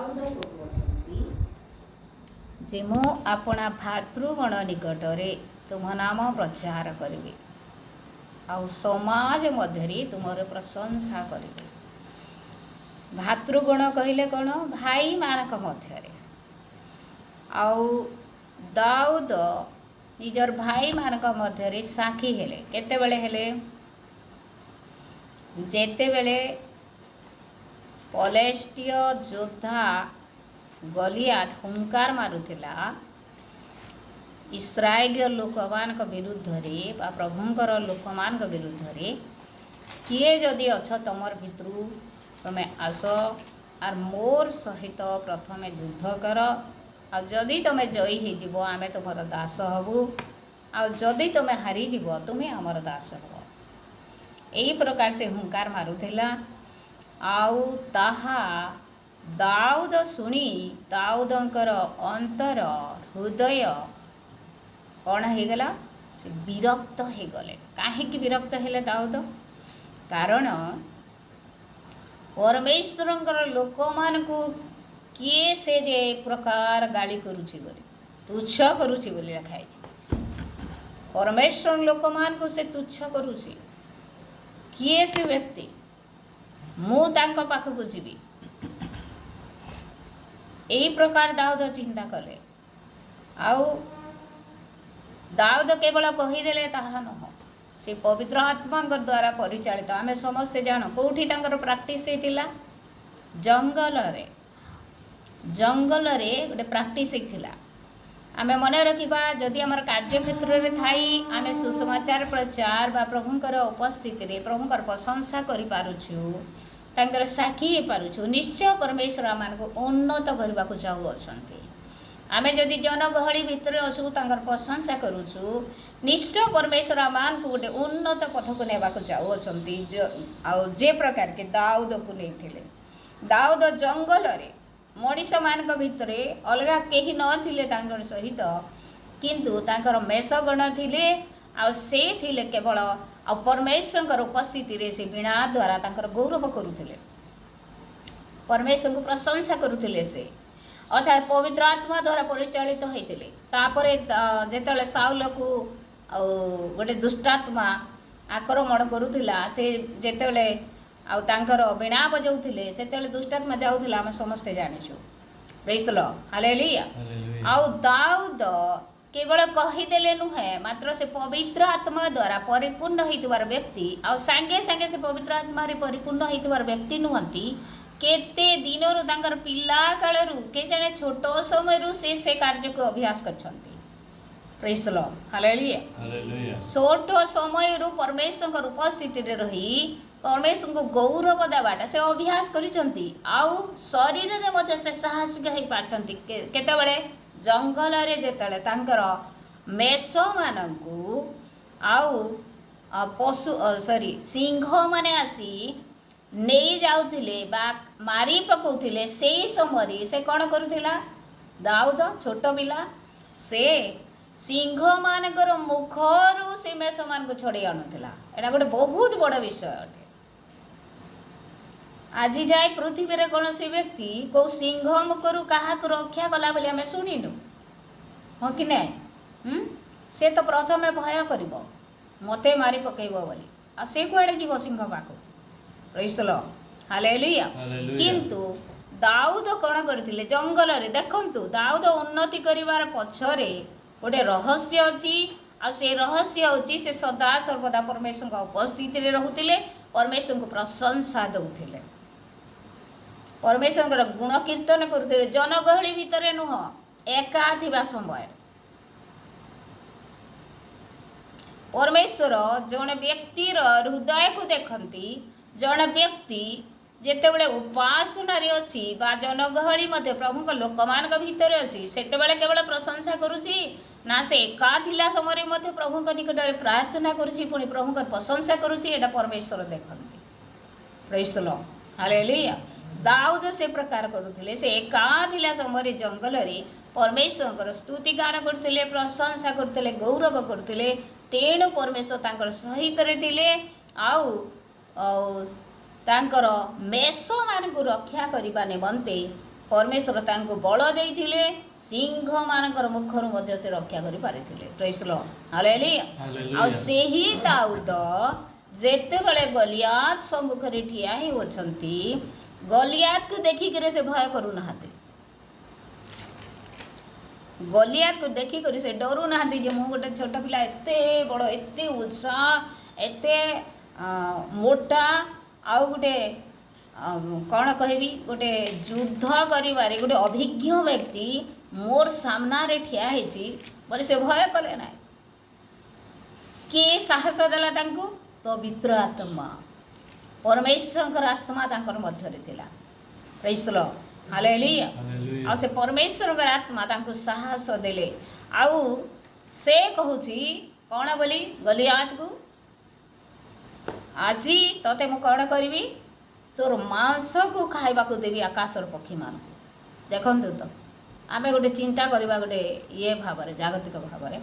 ଦାଉଦ କହୁଛନ୍ତି ଯେ ମୁଁ ଆପଣା ଭାତୃଗଣ ନିକଟରେ ତୁମ ନାମ ପ୍ରଚାର କରିବି ଆଉ ସମାଜ ମଧ୍ୟରେ ତୁମର ପ୍ରଶଂସା କରିବି। ଭାତୃଗଣ କହିଲେ କ'ଣ? ଭାଇମାନଙ୍କ ମଧ୍ୟରେ। ଆଉ ଦାଉଦ ନିଜର ଭାଇମାନଙ୍କ ମଧ୍ୟରେ ସାକ୍ଷୀ ହେଲେ। କେତେବେଳେ ହେଲେ? ଯେତେବେଳେ ପଲେଷ୍ଟିୟ ଯୋଦ୍ଧା ଗଲିଆଥ ହୁଙ୍କାର ମାରୁଥିଲା ଇସ୍ରାଏଲୀୟ ଲୋକମାନଙ୍କ ବିରୁଦ୍ଧରେ ବା ପ୍ରଭୁଙ୍କର ଲୋକମାନଙ୍କ ବିରୁଦ୍ଧରେ, କିଏ ଯଦି ଅଛ ତମର ଭିତରୁ ତମେ ଆସ ଆର୍ ମୋର ସହିତ ପ୍ରଥମେ ଯୁଦ୍ଧ କର, ଆଉ ଯଦି ତମେ ଜୟୀ ହେଇଯିବ ଆମେ ତୁମର ଦାସ ହବୁ, ଆଉ ଯଦି ତମେ ହାରିଯିବ ତୁମେ ଆମର ଦାସ ହବ। ଏହି ପ୍ରକାର ସେ ହୁଙ୍କାର ମାରୁଥିଲା। ଆଉ ତାହା ଦାଉଦ ଶୁଣି ଦାଉଦଙ୍କର ଅନ୍ତର ହୃଦୟ କ'ଣ ହେଇଗଲା? ସେ ବିରକ୍ତ ହେଇଗଲେ। କାହିଁକି ବିରକ୍ତ ହେଲେ ଦାଉଦ? କାରଣ ପରମେଶ୍ୱରଙ୍କର ଲୋକମାନଙ୍କୁ କିଏ ସେ ଯେ ପ୍ରକାର ଗାଳି କରୁଛି ବୋଲି, ତୁଚ୍ଛ କରୁଛି ବୋଲି ଲେଖା ହେଇଛି। ପରମେଶ୍ୱର ଲୋକମାନଙ୍କୁ ସେ ତୁଚ୍ଛ କରୁଛି। କିଏ ସେ ବ୍ୟକ୍ତି? ମୁଁ ତାଙ୍କ ପାଖକୁ ଯିବି। ଏହି ପ୍ରକାର ଦାଉଦ ଚିନ୍ତା କଲେ। ଆଉ ଦାଉଦ କେବଳ କହିଦେଲେ ତାହା ନୁହଁ, ସେ ପବିତ୍ର ଆତ୍ମାଙ୍କ ଦ୍ୱାରା ପରିଚାଳିତ। ଆମେ ସମସ୍ତେ ଜାଣୁ କେଉଁଠି ତାଙ୍କର ପ୍ରାକ୍ଟିସ୍ ହେଇଥିଲା? ଜଙ୍ଗଲରେ ଗୋଟେ ପ୍ରାକ୍ଟିସ୍ ହେଇଥିଲା। ଆମେ ମନେ ରଖିବା, ଯଦି ଆମର କାର୍ଯ୍ୟକ୍ଷେତ୍ରରେ ଥାଇ ଆମେ ସୁସମାଚାର ପ୍ରଚାର ବା ପ୍ରଭୁଙ୍କର ଉପସ୍ଥିତିରେ ପ୍ରଭୁଙ୍କର ପ୍ରଶଂସା କରିପାରୁଛୁ, ତାଙ୍କର ସାକ୍ଷୀ ହେଇପାରୁଛୁ, ନିଶ୍ଚୟ ପରମେଶ୍ୱର ଆମମାନଙ୍କୁ ଉନ୍ନତ କରିବାକୁ ଚାହୁଁଅଛନ୍ତି। ଆମେ ଯଦି ଜନଗହଳି ଭିତରେ ଅଛୁ ତାଙ୍କର ପ୍ରଶଂସା କରୁଛୁ, ନିଶ୍ଚୟ ପରମେଶ୍ୱର ଆମମାନଙ୍କୁ ଗୋଟେ ଉନ୍ନତ ପଥକୁ ନେବାକୁ ଚାହୁଁଅଛନ୍ତି। ଆଉ ଯେ ପ୍ରକାର କି ଦାଉଦକୁ ନେଇଥିଲେ। ଦାଉଦ ଜଙ୍ଗଲରେ ମଣିଷମାନଙ୍କ ଭିତରେ ଅଲଗା କେହି ନଥିଲେ ତାଙ୍କର ସହିତ, କିନ୍ତୁ ତାଙ୍କର ମେଷଗଣ ଥିଲେ। ଆଉ ସେ ଥିଲେ କେବଳ ଆଉ ପରମେଶ୍ୱରଙ୍କର ଉପସ୍ଥିତିରେ ସେ ବୀଣା ଦ୍ୱାରା ତାଙ୍କର ଗୌରବ କରୁଥିଲେ, ପରମେଶ୍ୱରଙ୍କୁ ପ୍ରଶଂସା କରୁଥିଲେ। ସେ ଅର୍ଥାତ୍ ପବିତ୍ର ଆତ୍ମା ଦ୍ୱାରା ପରିଚାଳିତ ହୋଇଥିଲେ। ତାପରେ ଯେତେବେଳେ ସାଉଲକୁ ଆଉ ଗୋଟେ ଦୁଷ୍ଟାତ୍ମା ଆକ୍ରମଣ କରୁଥିଲା, ସେ ଯେତେବେଳେ ଆଉ ତାଙ୍କର ବୀଣା ବଜାଉଥିଲେ, ସେତେବେଳେ ଦୁଷ୍ଟାତ୍ମା ଯାଉଥିଲା, ଆମେ ସମସ୍ତେ ଜାଣିଛୁ। ପ୍ରେଜ୍ ଦ ଲର୍ଡ, ହାଲେଲୁୟା। ଆଉ ଦାଉଦ କେବଳ କହିଦେଲେ ନୁହେଁ, ମାତ୍ର ସେ ପବିତ୍ର ଆତ୍ମା ଦ୍ୱାରା ପରିପୂର୍ଣ୍ଣ ହେଇଥିବାର ବ୍ୟକ୍ତି। ଆଉ ସାଙ୍ଗେ ସାଙ୍ଗେ ସେ ପବିତ୍ର ଆତ୍ମାରେ ପରିପୂର୍ଣ୍ଣ ହେଇଥିବାର ବ୍ୟକ୍ତି ନୁହନ୍ତି, କେତେ ଦିନରୁ ତାଙ୍କର ପିଲା କାଳରୁ, କେଜାଣେ ଛୋଟ ସମୟରୁ ସେ କାର୍ଯ୍ୟକୁ ଅଭ୍ୟାସ କରିଛନ୍ତି। ପ୍ରେଜ୍ ଦ ଲର୍ଡ, ହାଲେଲୁୟା। ଛୋଟ ସମୟରୁ ପରମେଶ୍ୱରଙ୍କର ଉପସ୍ଥିତିରେ ରହି ପରମେଶ୍ୱରଙ୍କୁ ଗୌରବ ଦେବାଟା ସେ ଅଭ୍ୟାସ କରିଛନ୍ତି। ଆଉ ଶରୀରରେ ମଧ୍ୟ ସେ ସାହସିକ ହେଇପାରିଛନ୍ତି। କେତେବେଳେ? ଜଙ୍ଗଲରେ ଯେତେବେଳେ ତାଙ୍କର ମେଷମାନଙ୍କୁ ଆଉ ସିଂହମାନେ ଆସି ନେଇ ଯାଉଥିଲେ ବା ମାରି ପକାଉଥିଲେ, ସେଇ ସମୟରେ ସେ କ'ଣ କରୁଥିଲା? ଦାଉଦ ଛୋଟ ପିଲା, ସେ ସିଂହମାନଙ୍କର ମୁଖରୁ ସେ ମେଷମାନଙ୍କୁ ଛଡ଼େଇ ଆଣୁଥିଲା। ଏଇଟା ଗୋଟେ ବହୁତ ବଡ଼ ବିଷୟ ଅଟେ। ଆଜି ଯାଏ ପୃଥିବୀରେ କୌଣସି ବ୍ୟକ୍ତି କେଉଁ ସିଂହ ମୁଖରୁ କାହାକୁ ରକ୍ଷା କଲା ବୋଲି ଆମେ ଶୁଣିନୁ, ହଁ କି ନାହିଁ? ସେ ତ ପ୍ରଥମେ ଭୟ କରିବ, ମୋତେ ମାରି ପକାଇବ ବୋଲି। ଆଉ ସେ କୁଆଡ଼େ ଯିବ ସିଂହ ପାଖକୁ? ପ୍ରେଜ୍ ଦ ଲର୍ଡ, ହାଲେଲୁୟା। କିନ୍ତୁ ଦାଉଦ କ'ଣ କରିଥିଲେ? ଜଙ୍ଗଲରେ ଦେଖନ୍ତୁ, ଦାଉଦ ଉନ୍ନତି କରିବାର ପଛରେ ଗୋଟେ ରହସ୍ୟ ଅଛି। ଆଉ ସେ ରହସ୍ୟ ହେଉଛି ସେ ସଦା ସର୍ବଦା ପରମେଶ୍ୱରଙ୍କ ଉପସ୍ଥିତିରେ ରହୁଥିଲେ, ପରମେଶ୍ୱରଙ୍କୁ ପ୍ରଶଂସା ଦେଉଥିଲେ, ପରମେଶ୍ୱରଙ୍କର ଗୁଣ କୀର୍ତ୍ତନ କରୁଥିଲେ। ଜନଗହଳି ଭିତରେ ନୁହଁ, ଏକା ଥିବା ସମୟରେ। ପରମେଶ୍ୱର ଜଣେ ବ୍ୟକ୍ତିର ହୃଦୟକୁ ଦେଖନ୍ତି। ଜଣେ ବ୍ୟକ୍ତି ଯେତେବେଳେ ଉପାସନାରେ ଅଛି ବା ଜନଗହଳି ମଧ୍ୟ ପ୍ରଭୁଙ୍କ ଲୋକମାନଙ୍କ ଭିତରେ ଅଛି, ସେତେବେଳେ କେବଳ ପ୍ରଶଂସା କରୁଛି ନା, ସେ ଏକା ଥିଲା ସମୟରେ ମଧ୍ୟ ପ୍ରଭୁଙ୍କ ନିକଟରେ ପ୍ରାର୍ଥନା କରୁଛି, ପୁଣି ପ୍ରଭୁଙ୍କର ପ୍ରଶଂସା କରୁଛି, ଏଇଟା ପରମେଶ୍ୱର ଦେଖନ୍ତି। ପ୍ରେଜ୍ ଦ ଲର୍ଡ, ହାଲେଲୁୟା। ଦାଉଦ ସେ ପ୍ରକାର କରୁଥିଲେ। ସେ ଏକା ଥିଲା ସମୟରେ ଜଙ୍ଗଲରେ ପରମେଶ୍ୱରଙ୍କର ସ୍ତୁତିଗାନ କରୁଥିଲେ, ପ୍ରଶଂସା କରୁଥିଲେ, ଗୌରବ କରୁଥିଲେ। ତେଣୁ ପରମେଶ୍ୱର ତାଙ୍କର ସହିତରେ ଥିଲେ। ଆଉ ତାଙ୍କର ମେଷମାନଙ୍କୁ ରକ୍ଷା କରିବା ନିମନ୍ତେ परमेश्वर तांको बल देइथिले सिंह मानकर मुखरु मध्य से रक्षा करि पारिथिले प्रेज द लॉर्ड हालेलुया आ सेही दाऊद जेतेबेले गलियात सम्मुखरे ठिया ही होछंती गलियात को देखि करे से भय करू नाहाते गलियात को देखि करे से डरू नाहाते जे मु गोटे छोट पिला एते बड़ एते उत्साह एते मोटा आ गोटे कौन कहबी गोटे युद्ध करिबारे गोटे अभिज्ञ व्यक्ति मोर सामना रे ठिया हेची बोले से भय कले ना के साहस देला तांको पवित्र आत्मा परमेश्वर आत्मा तांकर मध्य रे थिला प्रेज द लॉर्ड हालेलुया आ से परमेश्वर आत्मा तांको साहस देले आउ से कहूची कौन बोली गलियात को आजी तते मु कौन करबी तोर मांस को खाइबा को देवी आकाशर पक्षी मान देखंतु तो आमे गोटे चिंता करबा गोटे ये भाबरे जागतिक भाबरे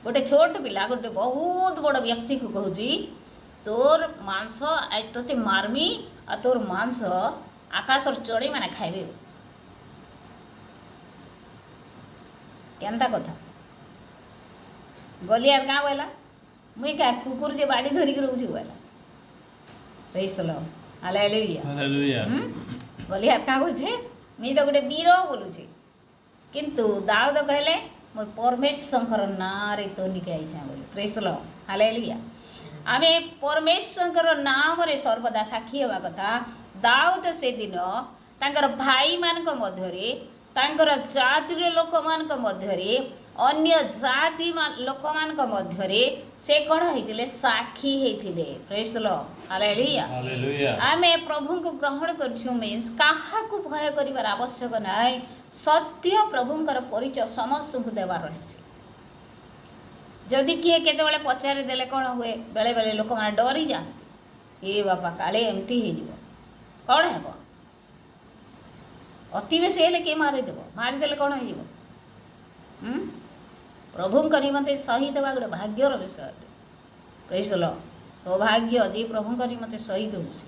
गोटे छोट पिला गोटे बहुत बड़ व्यक्ति को कहूची तोर मांस तोते मारमी आ तोर मांस आकाशर चढ़ी माने खाइबे केनता कथा गलियार का बोला मुई का कुकुर जे बाड़ी धरी के रहउची बोला praise the Lord hallelujah Galiyat का होछे मी तो गोटे वीर बोलुछे किंतु दाऊद कहले मो परमेश्वर नाम रे तो निके आइछा बोली प्रेज द लॉर्ड हालेलुया आमे परमेश्वर नाम रे सर्वदा साक्षी हेबा कथा दाऊद से दिन तांकर भाई मान को मध्यरे तांकर जातिर लोक मान को मध्यरे अन्य जाति लोक मान को मध्यरे से कोन हेतिले साक्षी हेतिले praise the Lord hallelujah hallelujah आमे प्रभु को ग्रहण करछु मीन्स काहा को भय करिवार आवश्यक नाय सत्य प्रभुंकर परिचय समस्त को देवार रहिছে जदि किए केते बेले पचारि देले कोन हुए बेले बेले लोक माने डरी जाते ए बाबा काले एमती हे जीवो कोन हेबो अति बेसी हेले के मारि देबो मारि देले कोन हे जीवो प्रभुंकर निमंते सही देवा गोटे भाग्यर विषय प्रेज द लॉर्ड सौभाग्य जी प्रभुंकर निमंते सही दउसी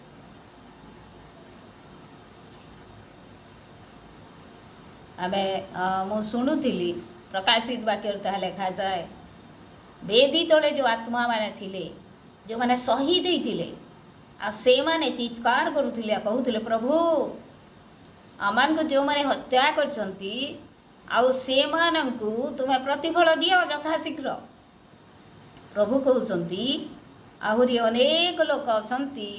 आमे मु शुणुली प्रकाशित वाक्य ताहा लिखा जाए वेदी तले जो आत्मा माने थिले जो माने शहीद होइतिले आ से माने चित्कार करुथिले कहूथिले प्रभु आमान को जो माने हत्या करचंती आउ से मानंकु तुम्हें प्रतिफल दियो यथाशीघ्र प्रभु कहउचंती आहुरी अनेक लोक अछंती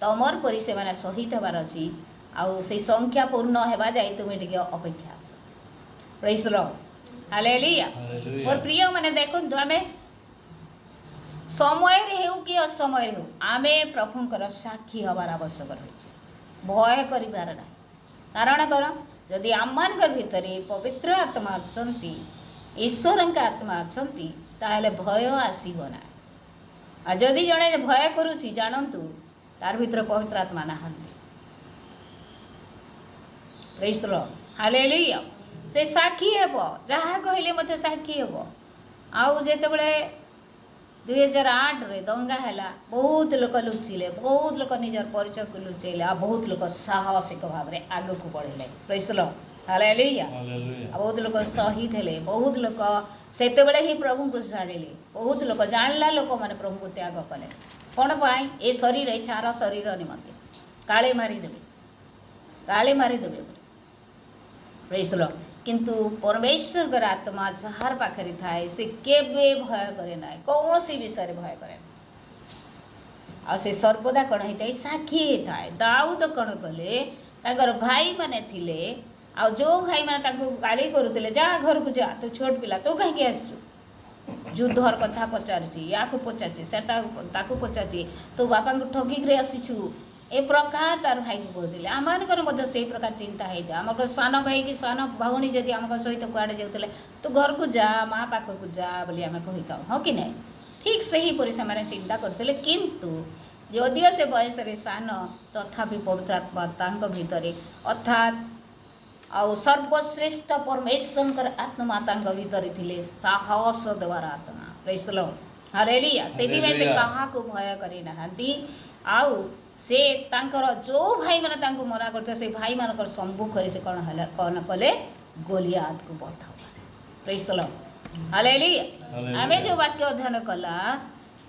तमर परि से माने शहीद हबार अछि आउ से संख्या पूर्ण हेबा जाय तुमे टिके अपेक्षा प्रेज द लॉर्ड हालेलुया और प्रिय माने देखंतु आमे समय रे हेउ कि असमय रे हेउ आमे प्रभुंकर साक्षी हबार आवश्यक रहिছে भय करिबार ना कारण कर जदि आममानकर भितरे पवित्र आत्मा अछंती ईश्वरंक आत्मा अछंती ताहले भय आसीबो ना आ जदि जणे भय करूची जानंतु तार भितर पवित्र आत्मा नाहंती प्रेज द लॉर्ड हालेलुया से साक्षी हेबो जहा कहले मते साक्षी हेबो आउ जेतेबेले 2008 रे दंगा हैला बहुत लोक लुचिले बहुत लोक निजर परिचय को लुचैले आ बहुत लोक साहसिक भाव रे आगे को बढ़ले प्रेज द लॉर्ड हालेलुया आ बहुत लोक शहीद हेले बहुत लोक सेते बेले ही प्रभु को छाड़िले बहुत लोक जानला लोक माने प्रभु को त्याग कले कोन पाई ए शरीर ए चार शरीर निमंते काले मारी देबे प्रेज द लॉर्ड किंतु परमेश्वर आत्मा जहार पाखरे थाए से केबे भय करे ना कौन सी विषय भय करे आ से सर्वदा कौन होता है साक्षी थाए दाऊद कौन कले तांकर भाई माने थिले आ जो भाई माने ताको गाली करूथिले जा घर को जा तो छोट पिला तो कहीं के आसु युद्धर कथा पचारची या को पचारची से ताको पचारची तो बापा को ठगी रे आसीछु ए प्रकार तार भाई को कहते आमर मध्य से प्रकार चिंता होता है आम सान भाई कि सान भौणी जदि आम सहित कुआड़े जाते तो घर को जा माँ पाख को जा बोली आम कही था हाँ कि नहीं ठीक से ही परी से चिंता करते किंतु जदिओ से बयस सान तथापि पवित्र आत्मा भितर अर्थात आउ सर्वश्रेष्ठ परमेश्वर आत्मा भितर थे साहस देवार आत्मा प्रेज द लॉर्ड हालेलुया से हालेलुया। कहा को भय करी नहांती आउ से तांकर जो भाई माने तांको मना करते से भाई मानकर सम्मुख से कौन हला कौन कले गोलियात को बता प्रेज द लॉर्ड हालेलुया आमे जो वाक्य अध्ययन कला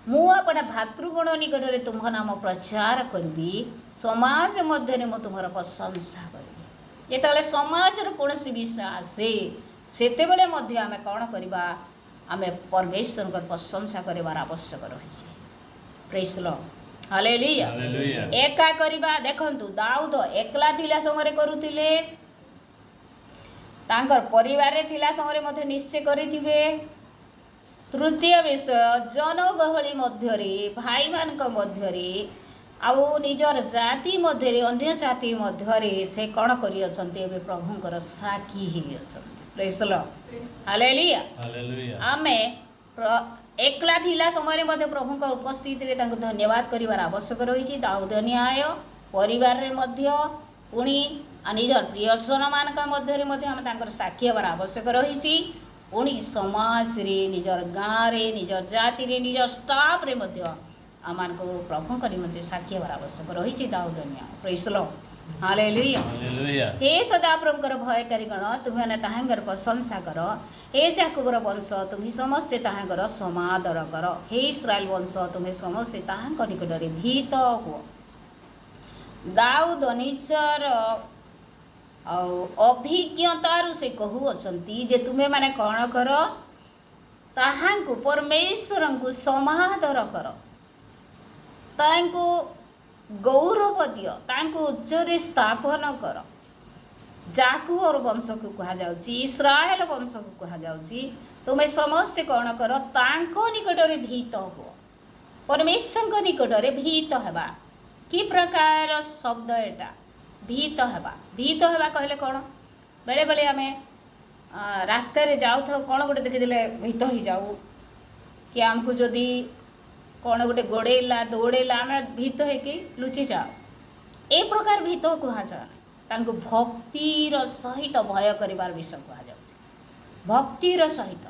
मु अपना भातृगण निकट में तुम नाम प्रचार करी समाज मध्य में तुम्हारा प्रशंसा करी जो समाज कौन विषय आसे से आम कौन करवा आम परमेश्वर को प्रशंसा करार आवश्यक रही प्रेज द लॉर्ड हालेलुया एका करवा देखंतु दाऊद एकला थिला समय करुथिले तांकर परिवार थिला समय मध्य निश्चय करिथिबे तृतीय विषय जनगहली मध्यरे भाई मानक मध्यरे आउ निजर जाति मध्यरे अन्य जाति मध्यरे से कौन करी अछंती एबे प्रभुंकर साखी ही अछंती प्रेज द लॉर्ड हालेलुया आमे एकला थिला समय मध्य प्रभुंकर उपस्थिति रे तांको धन्यवाद करिवार आवश्यक रही दाऊद न्याय परिवार रे मध्य पुणी निजर प्रियजन मानक मध्य आम तांकर साक्षी हबार आवश्यक रही पुणी समाज रे निजर गाँव रे निजर जाति रे निजर स्टाफ रे मध्य आम को प्रभु निमंते साक्षी हबार आवश्यक रही दाऊद न्याय प्रेज द लॉर्ड हालेलुया हे सदाप्रभुंकर भयकारी गण तुम्हें ताहांकर प्रशंसा कर हे जाकुबर वंश तुम्हें समस्ते ताहांकर समादर कर हे इस्राएल वंश तुम्हें समस्ते ताहांक निकट रे भीत हुओ दाऊद निजर अभिज्ञतार से कहूँगी जे तुम्हें माने कौन कर ताहांकु परमेश्वर को समादर कर तांको गौरव दियो तांको उच्चरे स्थापन कर जाकुबर वंश को कहा जाउची इस्राएल वंश को कहा जाउची तुम्हें समस्ते कौन कर तांको निकट रे भीत हो परमेश्वर निकट रे भीत हेबा कि प्रकार शब्द एटा भीत हेबा कहले कौन बेले बेले आमे रास्ता रे जाऊ था कौन गोटे देखीदे भीत ही जाऊ कि आमको जदि कौन गोटे गोड़ेला दौड़ेला आम भीत होकि लुचि जाओ ए प्रकार भीत कहुए भक्तिर सहित भय कर विषय कहुच्छे भक्तिर सहित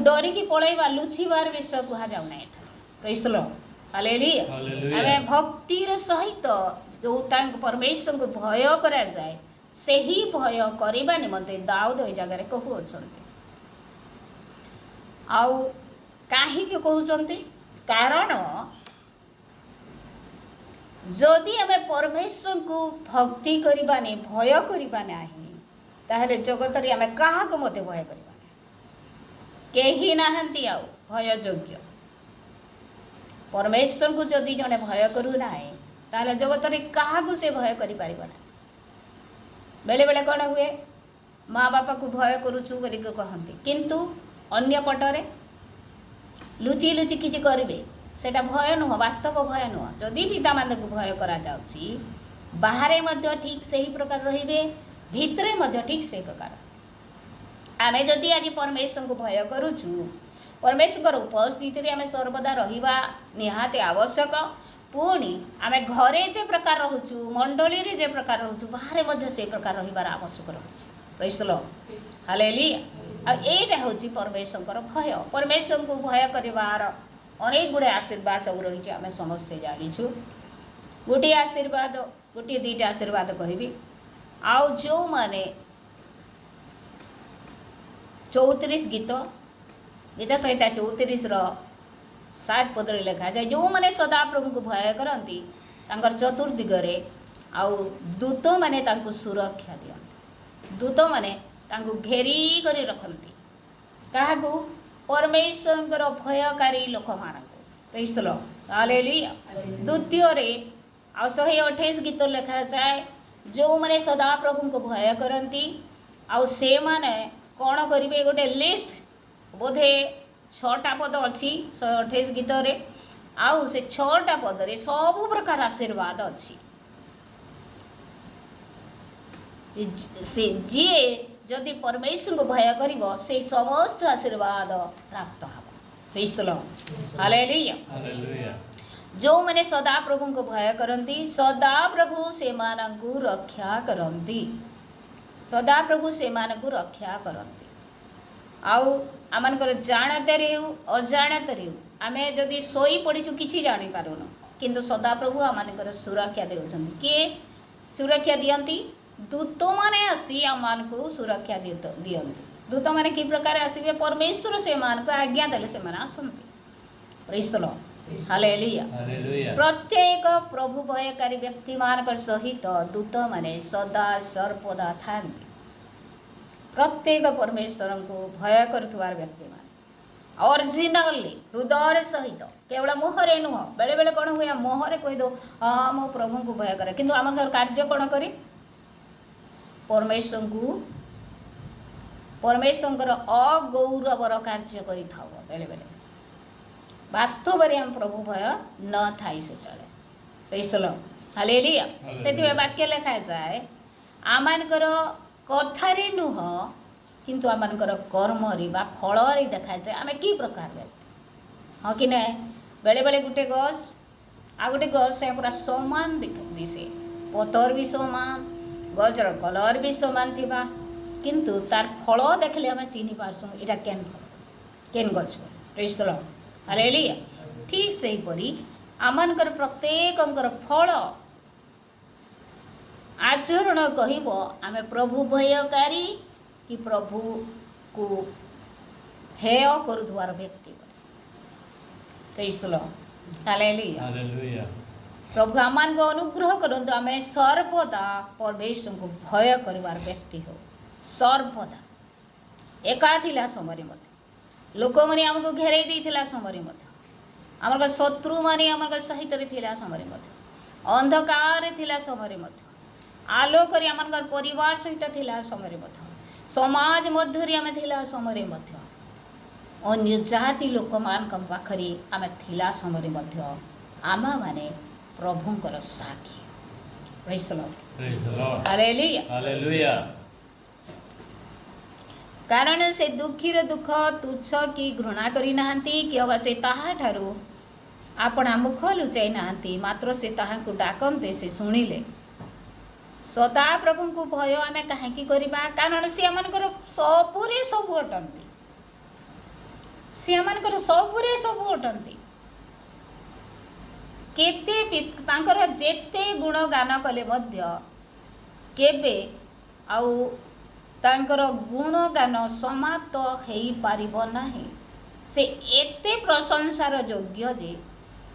डरिकी पलैबा लुचिबार विषय कहुना प्रेज द लॉर्ड हालेलुया आमे भक्तिर सहित जो परमेश्वर को भय करा जाए से ही भय करने निमंते दाऊद ए जगह कहते आउ कहीं कहते कारण जदि आम परमेश्वर को भक्ति करवानी भय करवाना ताहले जगत रे आम क्या मत भय करवाना कहीं नहांती आउ भय योग्य परमेश्वर को जदि जड़े भय करूना ताहले जगत रे क्या से भय कर बेले बेले कौन हुए माँ बापा को भय करुचु कहती किंतु अन्य पटरे लुचि लुचि किसी करेंगे सेटा भय नुह वास्तव भय नुह जदि पिता मान को भय करा जाउची बाहरे मध्य ठीक से ही प्रकार रहिबे भितरे मध्य ठीक से प्रकार आमे जदि आज परमेश्वर को भय करुचु परमेश्वर उपस्थिति रे आमे सर्वदा रहिबा निहाते आवश्यक पुणी आमे घरे जे प्रकार रहूचु मंडली रे जे प्रकार रहूचु बाहरे मध्य से प्रकार रहिबार आवश्यक रहूची प्रेज द लॉर्ड हालेलुया आ एटा होची परमेश्वर भय परमेश्वर को भय करिवार अनेक गुड़े आशीर्वाद सब रही आम समस्ते जानिछु गोटे आशीर्वाद गोटे दुईटा आशीर्वाद कहबी आउ जो माने 34 गीत गीत संहिता 34 7 पदरे लिखा जाए जो माने सदा प्रभु को भय करती चतुर्दिगरे आउ दूत माने तांको सुरक्षा दियंती दूत माने तांको घेरी करी रखती क्या परमेश्वर भयकारी लोक मान प्रेज द लॉर्ड हालेलुया द्वितीय रे आ 128 गीत लिखा जाए जो माने सदा प्रभु को भय करती आउ से माने कौन करेंगे गोटे लिस्ट बोधे 6टा पद अच्छी 128 गीत रे आउ से 6टा पद रे सब प्रकार आशीर्वाद अच्छी जी जदि परमेश्वर को भय करिवो से समस्त आशीर्वाद प्राप्त हबो प्रेज द लॉर्ड हालेलुया जो माने सदा प्रभु को भय करती सदा प्रभु से मानकु रक्षा करती सदा प्रभु से मानकु रक्षा करती आउ आमनकर जानतारे हो अजाणतारे हो आमे जदि सोई पड़ीचु किछि जानि पारुन किंतु सदा प्रभु आमनकर सुरक्षा देउछन के सुरक्षा दियंती दूत माने आसी आमनको सुरक्षा दियंती दूत माने कि प्रकार आसीबे परमेश्वर से मान को आज्ञा देले से माने आसंती प्रेज द लॉर्ड हालेलुया प्रत्येक प्रभु भयकारी व्यक्ति मानकर सहित दूत माने सदा सर्वदा थांती प्रत्येक परमेश्वर को भय करुवार व्यक्ति मान ओरिजिनली हृदय सहित केवल मुहरे नुह बेले बेले कौन हुए मुहरे कही दो हाँ मो प्रभु को भय करे किंतु आम कार्य कौन करे परमेश्वर अगौरवर कार्य करि बेले बेले वास्तव में हम प्रभु भय न थाई से प्रेज द लॉर्ड हालेलुया तेतिबे वाक्य लिखा जाए आमानकर कथारे नुह किंतु आमानकर कर्मरी बा फलरी देखा जाए आमे की प्रकार व्यक्ति हाँ कि ना बेले बेले गोटे गछ आ गोटे गछ से पूरा समान दिसे पतर भी समान गछर कलर भी समान थिबा किंतु तार फल देखले आमे चिन्हि पारसु इटा केन फल केन गछ प्रेज द लॉर्ड हालेलुया ठीक सही परी आमानकर प्रत्येकंकर फल आचरण कहब आमे प्रभु भयकारी कि प्रभु को हेय करुवार व्यक्ति प्रेज द लॉर्ड हालेलुया प्रभु आमान को अनुग्रह करंतु आमे सर्वदा परमेश्वर को भय करिवार व्यक्ति हो सर्वदा एका थिला समय मत लोक माने हमको घेरै दैथिला समय मत हमर शत्रु माने हमर सहित रे थिला समय मत अंधकार रे थिला समय मत आलोक रे हमर परिवार सहित थिला समय मत समाज मध्य रे आमे थिला समय मत अन्य जाति लोक मान कम पाखरी आमे थिला समय मध्य आमा माने प्रभुंकर साखी praise the Lord hallelujah hallelujah कारण से दुखीर दुख तुच्छ कि घृणा करी नाहंती कि अबा से ताहा ठारू आपणा मुख लुचाई नाहंती मात्र से ताहा को डाकंते से सुनिले सदा प्रभु को भय आमे काहेकि करिबा कारण से आमनकर सबुरे सब अटंती से आमनकर सबुरे सब अटंती केते तांकर जेते गुण गान कले मध्य केबे आउ तांकर गुण गान समाप्त हेई पारिबो नाही से एते प्रशंसार योग्य जे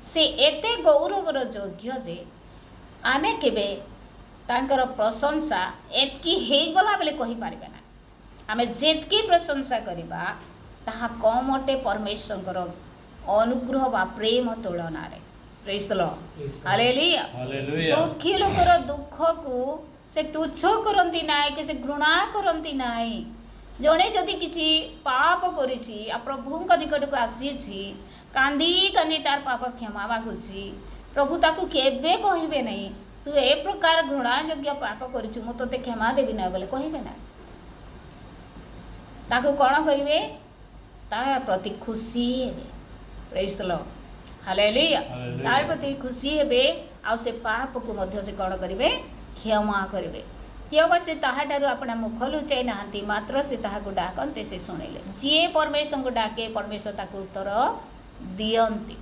से एते गौरवर योग्य जे आमे केबे तांकर प्रशंसा एतकी हेई गला बेले कहि पारिबा ना आमे जेतकी प्रशंसा करिबा ताहा कम अटे परमेश्वरकर अनुग्रह बा प्रेम तुलना रे praise the Lord hallelujah hallelujah दुखी लोकर दुख को से तुच्छ करती ना कि से घृणा करती ना जड़े जदि किसी पाप करिछि आ प्रभु निकट को आसी कांदी कांदी तार पाप क्षमा मागुछि प्रभु ताकू केबे कहिबे नहीं तू ए प्रकार घृणा योग्य पाप करिछु मु तोते क्षमा देबी ना बोले कहिबे ना ताकू कौन करिवे ता प्रति खुशी हेबे प्रेज द लॉर्ड हालेलुया तार प्रति खुशी हेबे आ से पाप को मध्य से कौन करिवे क्षमा करेंगे केवल से ताहाठारु अपना मुख लुचाई नाहंती मात्र से ताहाको डाकंते से शुणिले जी परमेश्वर को डाके परमेश्वर ताको उत्तर दियंती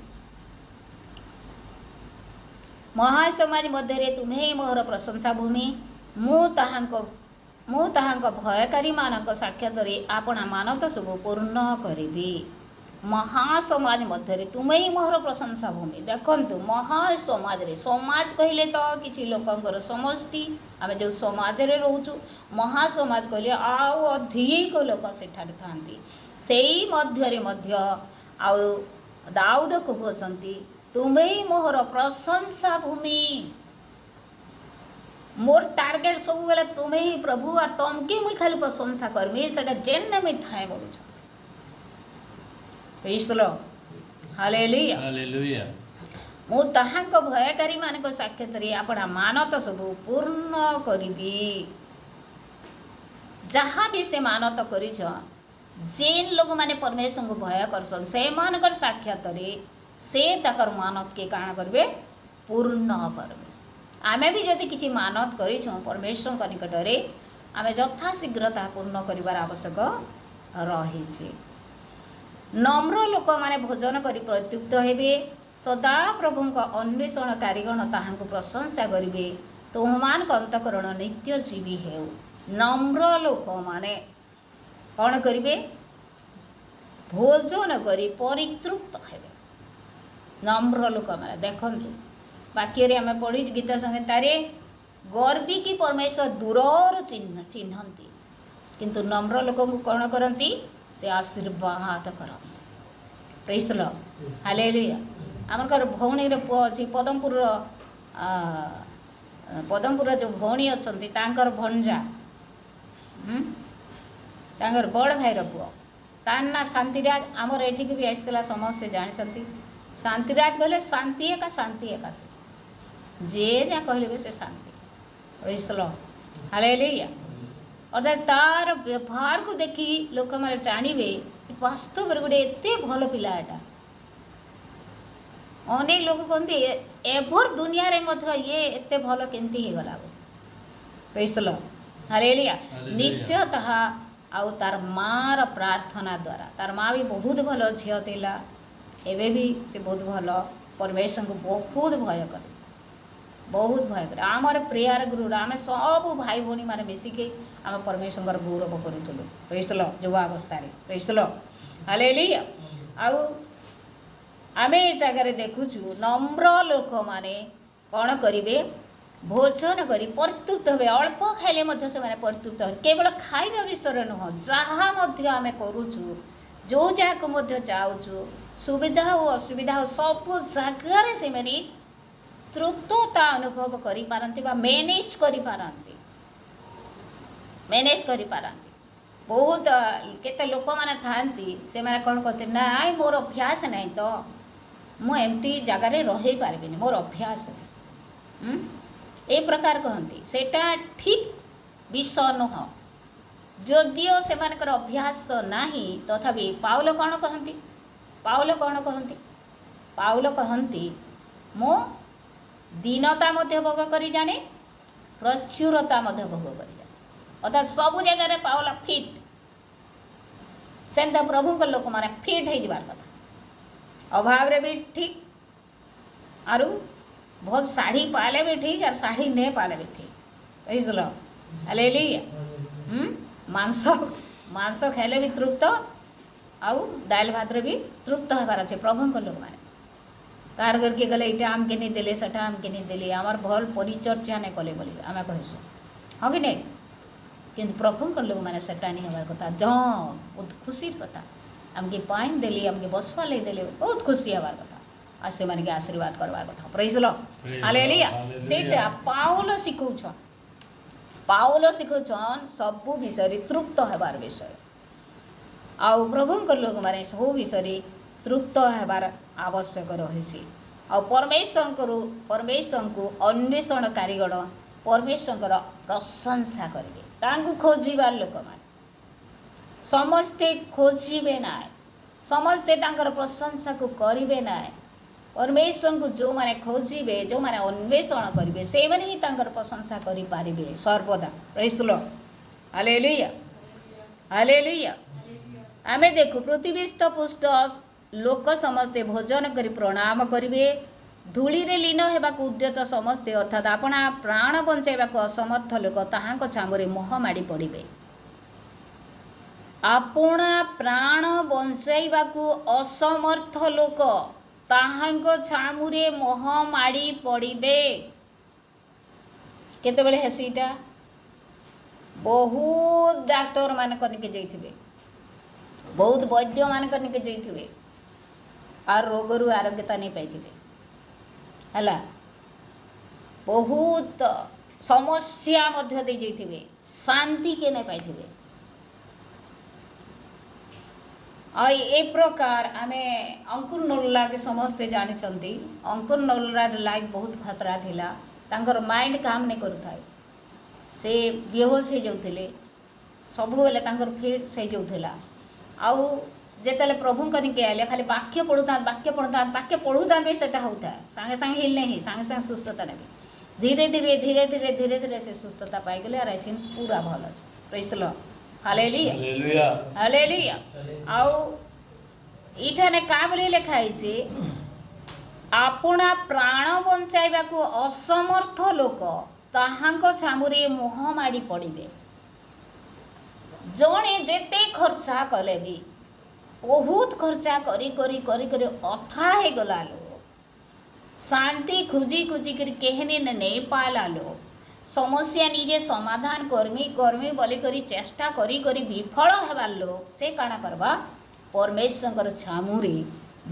महासमाज मध्य तुम्हें मोर प्रशंसा भूमि मु ताहांक भयकारी मानक साक्षात आपणा मानत सब पूर्ण करी महासमाज मध्य तुम्हें मोहर प्रशंसा भूमि देखंतु महासमाज रे समाज कहले तो किछि लोकंकर समष्टि आमे जो समाज रे रहउछु महासमाज कहले आउ अधिक लोक सेठारे थांती सेई मध्य रे मध्य आउ दाऊद कहउचंती तुम्हें मोहर प्रशंसा भूमि मोर टार्गेट सब बेले तुम्हें ही प्रभु और तमके मुई खाली प्रशंसा करमी सेटा जेन्ने मी ठाए बोलुछ praise the Lord hallelujah hallelujah मु ताहांक भयकारी मानक साक्षात रे आपणा मानत सब पूर्ण करिबी जहाँ भी से मानत करिछ जेन लोग माने परमेश्वर को भय करसन से मानकर साक्षात रे से ताकर मानत के काण करबे पूर्ण करबे आमे भी जदि किछि मानत करिछ परमेश्वर निकट रे आमे यथा शीघ्र ता पूर्ण करिवार आवश्यक रही। नम्र लोक माने भोजन करी प्रत्युक्त हेबे, सदा प्रभु अन्वेषणकारीगण ताहांको प्रशंसा करिवे, तुममान अंतकरण नित्य जीवी हेउ। नम्र लोक माने कौन करिवे? भोजन करी परितृप्त हेबे। नम्र लोक माने देखंतु वाक्य आम पढ़ी गीत संहितारे, गर्वी की परमेश्वर दूरर चिन्हती, किंतु नम्र लोक को कौन करती? से आशीर्वाद करती। Praise the Lord, hallelujah. आमर भौणी पुओ अच्छी पदमपुर जो भौणी अच्छा तांकर भंजा तांकर बड़ भाईर पुओ तार ना शांतिराज। आमर एठिक भी आसला समस्ते जानते शांतिराज कहले शांति एका से जे जा कहले से शांति। Praise the Lord, hallelujah. अर्थात तार व्यवहार को देखी लोक मैंने जानवे वास्तव में गोटे एत भल पिला एटा। अनेक लोग कहते एभर दुनिया रे मध्य ये एत भल केमती हो गला। Praise the Lord, hallelujah. निश्चयतः आउ तार मार प्रार्थना द्वारा, तार माँ भी बहुत भल झील थिला, एबे भी से बहुत भल परमेश्वर को बहुत भय कर, बहुत भय कर। आमर प्रेयर गुरु आम सब भाई भौणी मैंने मिसिकी आम परमेश्वर गौरव करूँ। प्रेज द लॉर्ड, युवा अवस्था। Praise the Lord, hallelujah. आउ आम ए जगह देखुचु नम्र लोक माने कौन करिवे? भोजन करी परितृप्त हे। अल्प खाइले मध्य से माने परितृप्त हे। केवल खाइबा विषय नुह, जहाँ मध्य आम करूचु, जो जहाँ को जाऊचु, सुविधा हो असुविधा हो, सब जगार से माने तृप्तता अनुभव करि पारंती बा मैनेज करि पारंती, मैनेज करि पारंती। बहुत केते लोक माने थांती से माने कोन कहते ना मोर अभ्यास नहीं तो मु एमती जगार रही पारबिनी, मोर अभ्यास ए प्रकार कहती। सेटा ठीक विषय नुह। जदिओ से मानकर अभ्यास नाही तथापि पाउल कौन कहती? पाउल कौन कहती? पाउल कहती मो दीनता मध्य भोग करी जाने, प्रचुरता मध्य भोग करी जाने। अर्थात सबु जगह पाउल फिट सेंता प्रभु को लोक माने फिट हो जाबार कथा। अभाव रे भी ठीक, आरु बहुत साड़ी पाले भी ठीक, और साड़ी नहीं पाले भी ठीक। Praise the Lord, hallelujah. मांस मांस खाइले भी तृप्त, आउ दाल भात भी तृप्त होबार अच्छे प्रभु को लोक माने। कार करके गले इटा आमके नहीं देले, सेटा आमके नहीं देले, आमार भल परिचर्चा नहीं कले बोली आम कहसु, हाँ कि नहीं? किंतु प्रभु को लोक मैंने सेटा नहीं हमार कथा। जहाँ बहुत खुशी कथा, आमके पाइन देली, आमके बसवा ले देले, बहुत खुशी हमार कथा। आज से माने आशीर्वाद करवार कथा। Praise the Lord, hallelujah. सेटा पाउल शिखौछ, पाउल शिखौछन सबु विषय तृप्त हेबार विषय। आउ प्रभु को लोक माने सब विषय तृप्त हेबार आवश्यक रही। और परमेश्वर को अन्वेषण कारीगण परमेश्वर प्रशंसा करेंगे। तांको खोजिबार लोक माने समस्ते खोजिबे ना, समस्ते तांकर प्रशंसा को करिबे ना। परमेश्वर को जो माने खोजिबे, जो माने अन्वेषण करिबे, से माने ही तांकर प्रशंसा करि पारिबे सर्वदा। Praise the Lord, hallelujah, hallelujah. आमे देखु पृथ्वीस्थ पुष्ट लोक समस्ते भोजन करी प्रणाम करिवे, धूली रे लीन हेबाकु उद्यत समस्ते, अर्थात आपणा प्राण बंचाइबाकु असमर्थ लोक ताहांको छामुरे मोह माड़ी पड़िबे। आपणा प्राण बंचाइबाकु असमर्थ लोक ताहांको छामुरे मोह माड़ी पड़िबे। केतेबेले हेसीटा बहुत डाक्टर मान कनिके जाइथिबे, बहुत वैद्य मान कनिके जाइथिबे, आर रोगरु आरोग्यता नहीं पाई है, बहुत समस्या मध्य दे जाइथिबे, शांति के नहीं पाई। और ए प्रकार आमे अंकुर नोल्ला के समस्ते जानी। अंकुर नोल्ला लाइफ बहुत खतरा थिला, तांकर माइंड काम नहीं करूथाय, से बेहोश हो जाउथिले, सब बेले तांकर फिट से जाउथिला। आउ जेतले प्रभु कनिके आले खाली वाक्य पढ़ुता भी सेटा होता सांगे सांगे हिल नहीं, सांगे सांगे सुस्थता नहीं, धीरे धीरे धीरे धीरे धीरे धीरे से सुस्थता पाई गले। और पूरा भल अच्छे। Praise the Lord, hallelujah hallelujah hallelujah आउ इठाने का बोली लिखा है आपणा प्राण बंचाइबा को असमर्थ लोक ताहांक छामुरे मोह माड़ी पड़िबे जणे जेते खर्चा कले भी बहुत खर्चा करी करी करी करी अथा हे गला लो शांति खुजी खुजी कर केहने न नहीं पाला लो समस्या निजे समाधान कर्मी कर्मी बोली करी चेष्टा करी करी विफल हेबार लोग से काना करबा परमेश्वर छामुरे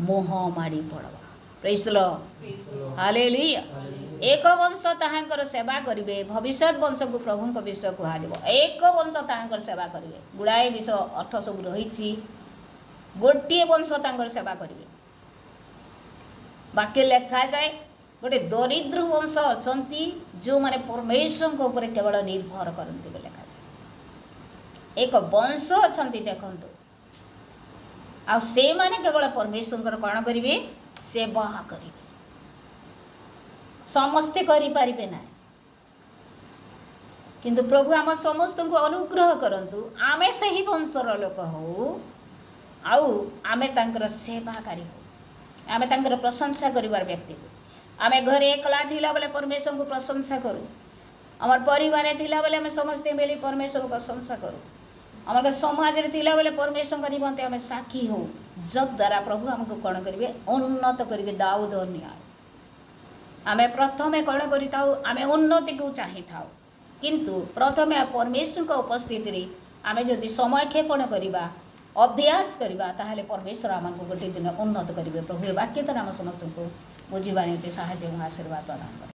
मोह माड़ी पड़वा प्रेज द लॉर्ड हालेलुया एक वंश ताहांकर सेवा करिवे भविष्य वंश को प्रभु को विषय कह एक वंश ताहांकर सेवा करिवे गुड़ाए विषय अर्थ सब रही गोटे वंश तांकर सेवा करिवे बाक्य लिखा जाए गोटे दरिद्र वंश अछंती जो माने परमेश्वर को ऊपर केवल निर्भर करते लिखा जाए एक वंश अछंती देखंतु आ से माने केवल परमेश्वर कौन करिवे सेवा करिवे समस्ते करि पारिबे ना किंतु प्रभु आम समस्त को अनुग्रह करंतु आमे सही वंशर लोक हो आउ आमे तांकर सेवाकारी हो आमे तांकर प्रशंसा करिवार व्यक्ति हो आमे घरे एकला थिला बेले परमेश्वर को प्रशंसा करू आमर परिवार थिला बेले आमे समस्ते मिली परमेश्वर को प्रशंसा करू आमर समाज रे थिला बेले परमेश्वर को निमंते आमे साखी हो जद द्वारा प्रभु हमको कौन करिवे उन्नत करिवे दाऊद न्याय आमे प्रथमे कौन करिताउ आमे उन्नति को चाहि थाउ किंतु प्रथमे परमेश्वर को उपस्थिति रे आमे जदि समय क्षेपण करिबा अभ्यास करिबा ताहले परमेश्वर आमको गोटे दिन उन्नत करिवे प्रभु वाक्य द्वारा हम समस्त को बुझिबा निमंते साहाय्य और आशीर्वाद प्रदान